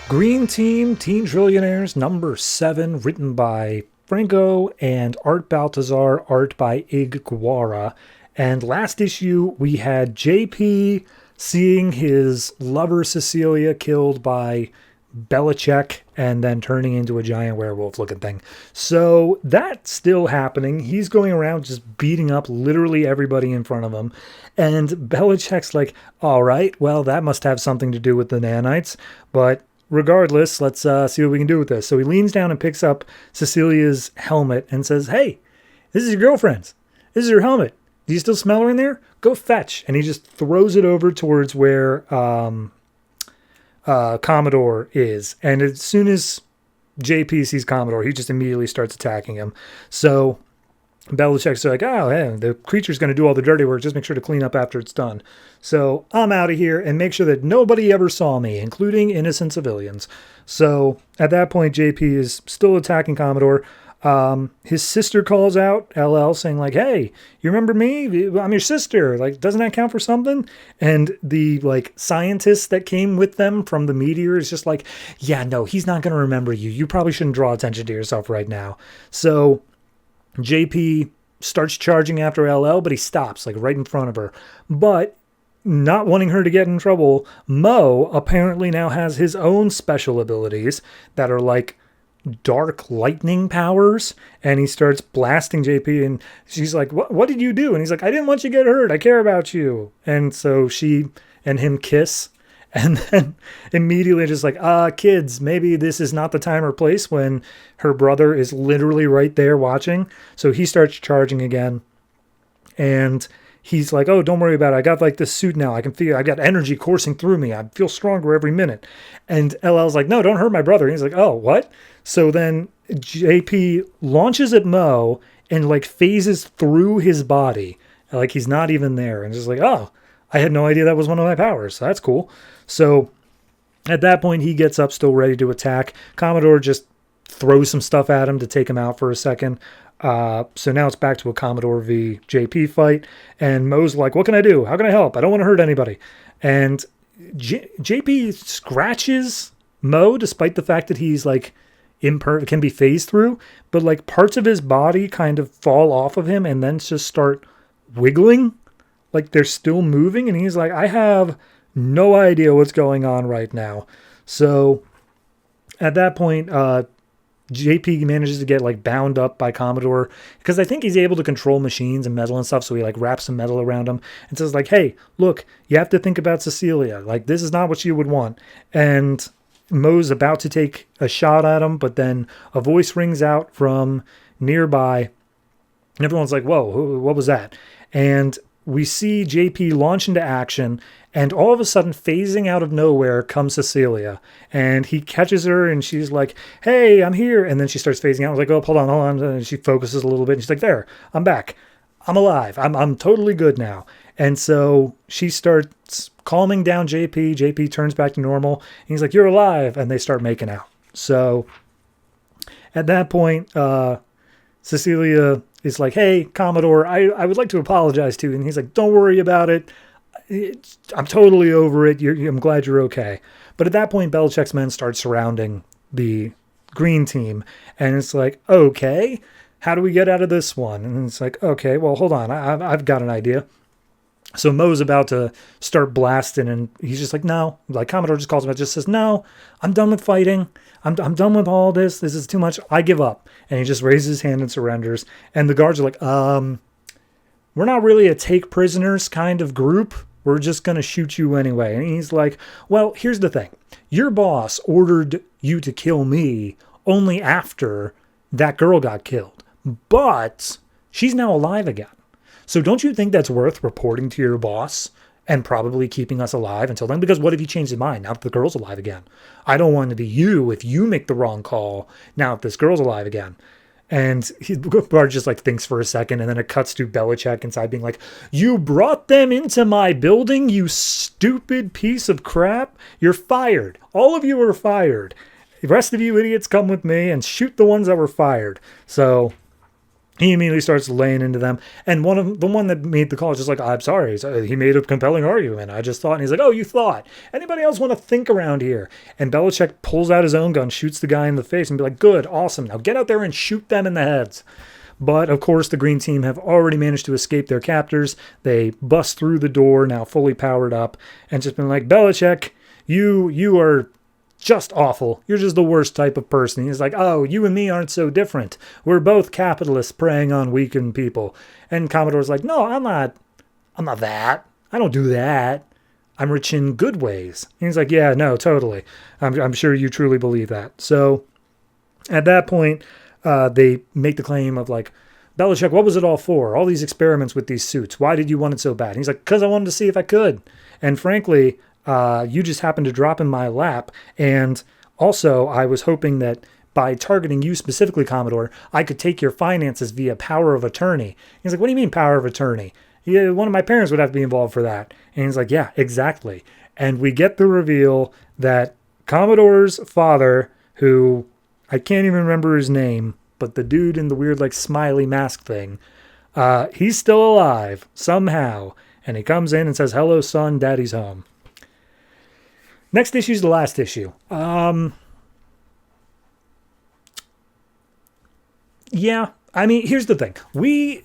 Green Team, Teen Trillionaires, number 7, written by Franco and Art Baltazar, art by Ig Guara. And last issue, we had JP seeing his lover Cecilia killed by Belichick and then turning into a giant werewolf looking thing. So that's still happening. He's going around just beating up literally everybody in front of him. And Belichick's like, all right, well, that must have something to do with the nanites. But regardless, let's see what we can do with this. So he leans down and picks up Cecilia's helmet and says, hey, this is your girlfriend's. This is your helmet. Do you still smell her in there? Go fetch. And he just throws it over towards where Commodore is. And as soon as JP sees Commodore, he just immediately starts attacking him. So Belichick's like, oh, hey, the creature's going to do all the dirty work. Just make sure to clean up after it's done. So I'm out of here and make sure that nobody ever saw me, including innocent civilians. So at that point, JP is still attacking Commodore. His sister calls out LL saying like, hey, you remember me? I'm your sister. Like, doesn't that count for something? And the like scientist that came with them from the meteor is just like, yeah, no, he's not going to remember you. You probably shouldn't draw attention to yourself right now. So JP starts charging after LL, but he stops like right in front of her. But not wanting her to get in trouble, Mo apparently now has his own special abilities that are like dark lightning powers, and he starts blasting JP, and she's like, what did you do? And he's like, I didn't want you to get hurt. I care about you. And so she and him kiss, and then immediately just like, kids, maybe this is not the time or place when her brother is literally right there watching. So he starts charging again, and he's like, oh, don't worry about it. I got like this suit now. I can feel, I got energy coursing through me. I feel stronger every minute. And LL's like, no, don't hurt my brother. And he's like, oh, what? So then JP launches at Mo and like phases through his body. Like he's not even there. And just like, oh, I had no idea that was one of my powers. So that's cool. So at that point, he gets up still ready to attack. Commodore just throws some stuff at him to take him out for a second. So now it's back to a Commodore v JP fight, and Mo's like, what can I do? How can I help? I don't want to hurt anybody. And JP scratches Mo despite the fact that he's like can be phased through, but like parts of his body kind of fall off of him and then just start wiggling like they're still moving. And he's like, I have no idea what's going on right now. So at that point, JP manages to get like bound up by Commodore because I think he's able to control machines and metal and stuff. So he like wraps some metal around him and says like, hey, look, you have to think about Cecilia. Like, this is not what you would want. And Mo's about to take a shot at him, but then a voice rings out from nearby and everyone's like, whoa, what was that? And we see JP launch into action, and all of a sudden, phasing out of nowhere comes Cecilia. And he catches her, and she's like, hey, I'm here. And then she starts phasing out. I was like, oh, hold on. And she focuses a little bit, and she's like, there, I'm back. I'm alive. I'm totally good now. And so she starts calming down JP. JP turns back to normal. And he's like, you're alive. And they start making out. So at that point, Cecilia is like, hey, Commodore, I would like to apologize to you. And he's like, don't worry about it. I'm totally over it. I'm glad you're okay. But at that point, Belichick's men start surrounding the green team. And it's like, okay, how do we get out of this one? And it's like, okay, well, hold on. I've got an idea. So Mo's about to start blasting, and he's just like, no. Like, Commodore just calls him out, just says, no, I'm done with fighting. I'm done with all this. This is too much. I give up. And he just raises his hand and surrenders. And the guards are like, we're not really a take prisoners kind of group. We're just going to shoot you anyway. And he's like, well, here's the thing. Your boss ordered you to kill me only after that girl got killed. But she's now alive again. So don't you think that's worth reporting to your boss and probably keeping us alive until then? Because what if he changed his mind now that the girl's alive again? I don't want to be you if you make the wrong call now that this girl's alive again. And Bart just like thinks for a second, and then it cuts to Belichick inside being like, you brought them into my building, you stupid piece of crap. You're fired. All of you are fired. The rest of you idiots come with me and shoot the ones that were fired. So He immediately starts laying into them. And the one that made the call is just like, I'm sorry. He made a compelling argument. I just thought. And he's like, oh, you thought. Anybody else want to think around here? And Belichick pulls out his own gun, shoots the guy in the face, and be like, good, awesome. Now get out there and shoot them in the heads. But, of course, the green team have already managed to escape their captors. They bust through the door, now fully powered up, and just been like, Belichick, you are just awful. You're just the worst type of person. He's like, oh, you and me aren't so different. We're both capitalists preying on weakened people. And Commodore's like, no, I'm not that. I don't do that. I'm rich in good ways. And he's like, yeah, no, totally. I'm sure you truly believe that. So at that point, they make the claim of like, Belichick, what was it all for? All these experiments with these suits. Why did you want it so bad? And he's like, because I wanted to see if I could. And frankly, you just happened to drop in my lap. And also, I was hoping that by targeting you specifically, Commodore, I could take your finances via power of attorney. He's like, what do you mean power of attorney? Yeah, one of my parents would have to be involved for that. And he's like, yeah, exactly. And we get the reveal that Commodore's father, who I can't even remember his name, but the dude in the weird like smiley mask thing, he's still alive somehow. And he comes in and says, hello, son, daddy's home. Next issue is the last issue. Yeah, I mean, here's the thing. We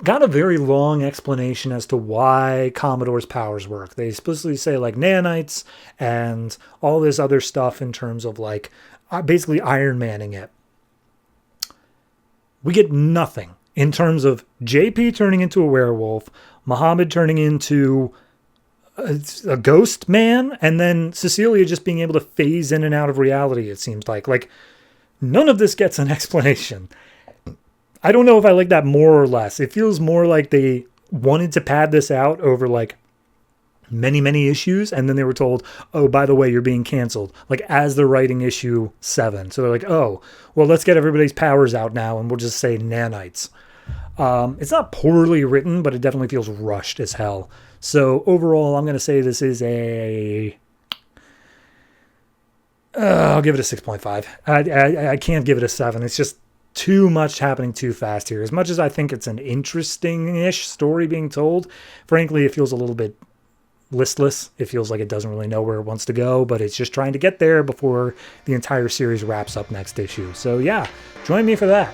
got a very long explanation as to why Commodore's powers work. They explicitly say like nanites and all this other stuff in terms of like basically Iron Manning it. We get nothing in terms of JP turning into a werewolf, Muhammad turning into a ghost man, and then Cecilia just being able to phase in and out of reality, it seems like. Like, none of this gets an explanation. I don't know if I like that more or less. It feels more like they wanted to pad this out over, like, many, many issues, and then they were told, oh, by the way, you're being canceled, like, as they're writing issue 7. So they're like, oh, well, let's get everybody's powers out now, and we'll just say nanites. It's not poorly written, but it definitely feels rushed as hell. So overall, I'm going to say this is I'll give it a 6.5. I can't give it a 7. It's just too much happening too fast here. As much as I think it's an interesting-ish story being told, frankly, it feels a little bit listless. It feels like it doesn't really know where it wants to go, but it's just trying to get there before the entire series wraps up next issue. So yeah, join me for that.